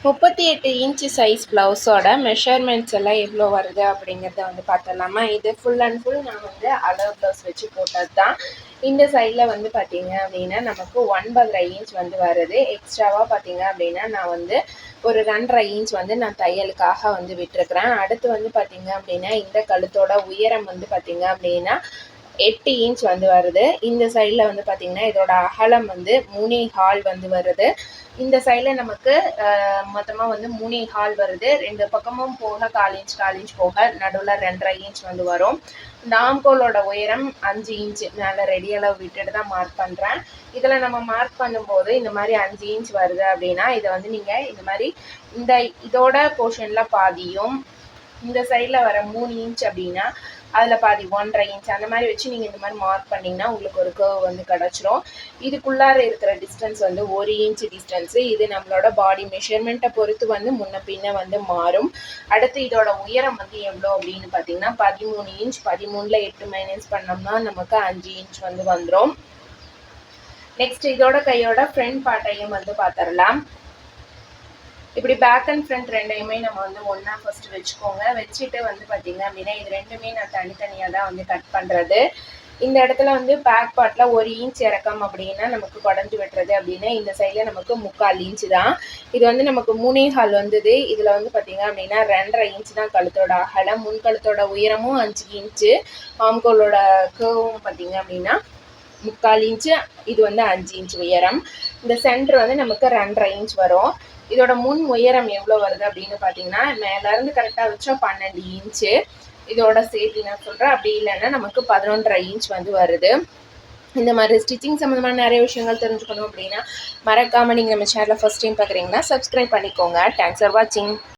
38 inch size ப்ளவுஸோட measurements எல்லாம் எவ்வளோ வருது அப்படிங்கிறத வந்து பார்த்துடலாமா. இது ஃபுல் அண்ட் ஃபுல் நான் வந்து அளவு ப்ளவுஸ் வச்சு போட்டது தான். இந்த சைடில் வந்து பார்த்தீங்க அப்படின்னா நமக்கு 9.5 இன்ச் வந்து வருது. எக்ஸ்ட்ராவாக பார்த்தீங்க அப்படின்னா நான் வந்து ஒரு 2.5 இன்ச் வந்து நான் தையலுக்காக வந்து விட்டுருக்குறேன். அடுத்து வந்து பார்த்தீங்க அப்படின்னா இந்த கழுத்தோட உயரம் வந்து பார்த்தீங்க அப்படின்னா 8 இன்ச் வந்து வருது. இந்த சைடில் வந்து பார்த்திங்கன்னா இதோட அகலம் வந்து 3.25 வந்து வருது. இந்த சைடில் நமக்கு மொத்தமாக வந்து 3.25 வருது. 2 பக்கமும் போக 1/4 இன்ச் போக நடுவில் 2.5 இன்ச் வந்து வரும். இந்த ஆம்கோலோட உயரம் 5 இன்ச் மேலே ரெடி அளவு விட்டுட்டு தான் மார்க் பண்ணுறேன். இதில் நம்ம மார்க் பண்ணும்போது இந்த மாதிரி 5 இன்ச் வருது அப்படின்னா இதை வந்து நீங்கள் இந்த மாதிரி இதோட போர்ஷனில் பாதியும் இந்த சைடில் வர 3 இன்ச் அப்படின்னா அதில் பாதி 1.5 இன்ச் அந்த மாதிரி வச்சு நீங்கள் இந்த மாதிரி மார்க் பண்ணிங்கன்னா உங்களுக்கு ஒரு கர்வ் வந்து கிடச்சிரும். இதுக்குள்ளார இருக்கிற டிஸ்டன்ஸ் வந்து 1 இன்ச் டிஸ்டன்ஸு. இது நம்மளோட பாடி மெஷர்மெண்ட்டை பொறுத்து வந்து முன்ன பின்ன வந்து மாறும். அடுத்து இதோட உயரம் வந்து எவ்வளோ அப்படின்னு பார்த்தீங்கன்னா 13 இன்ச். 13ல் 8 மைனஸ் பண்ணோம்னா நமக்கு 5 இன்ச் வந்து வந்துடும். நெக்ஸ்ட் இதோட கையோட ஃப்ரண்ட் பார்ட்டையும் வந்து பார்த்துடலாம். இப்படி பேக் அண்ட் ஃப்ரண்ட் ரெண்டையுமே நம்ம வந்து ஒன்றா ஃபஸ்ட்டு வச்சுக்கோங்க. வச்சுட்டு வந்து பார்த்திங்க அப்படின்னா இது ரெண்டுமே நான் தனித்தனியாக தான் வந்து கட் பண்ணுறது. இந்த இடத்துல வந்து பேக் பார்ட்டில் 1 இன்ச் இறக்கம் அப்படின்னா நமக்கு குடஞ்சி வெட்டுறது அப்படின்னா இந்த சைடில் நமக்கு 3/4 இன்ச்சு தான். இது வந்து நமக்கு 3.25 வந்தது. இதில் வந்து பார்த்திங்க அப்படின்னா 2.5 இன்ச்சு தான் கழுத்தோட அகலம். முன் கழுத்தோட உயரமும் 5 இன்ச்சு. ஆம்கோலோட கர்வும் பார்த்திங்க அப்படின்னா 3/4 இன்ச்சு. இது வந்து 5 இன்ச் உயரம். இந்த சென்டர் வந்து நமக்கு 2.5 இன்ச் வரும். இதோட முன் உயரம் எவ்வளோ வருது அப்படின்னு பார்த்தீங்கன்னா மேலேருந்து கரெக்டாக வச்சா 12 இன்ச்சு. இதோட சேர்த்து நான் சொல்கிறேன். அப்படி இல்லைன்னா நமக்கு 11.5 இன்ச் வந்து வருது. இந்த மாதிரி ஸ்டிச்சிங் சம்மந்தமான நிறைய விஷயங்கள் தெரிஞ்சுக்கணும் அப்படின்னா மறக்காமல் நீங்கள் நம்ம சேனலை ஃபஸ்ட் டைம் பார்க்குறீங்கன்னா சப்ஸ்கிரைப் பண்ணிக்கோங்க. தேங்க்ஸ் ஃபார் வாட்சிங்.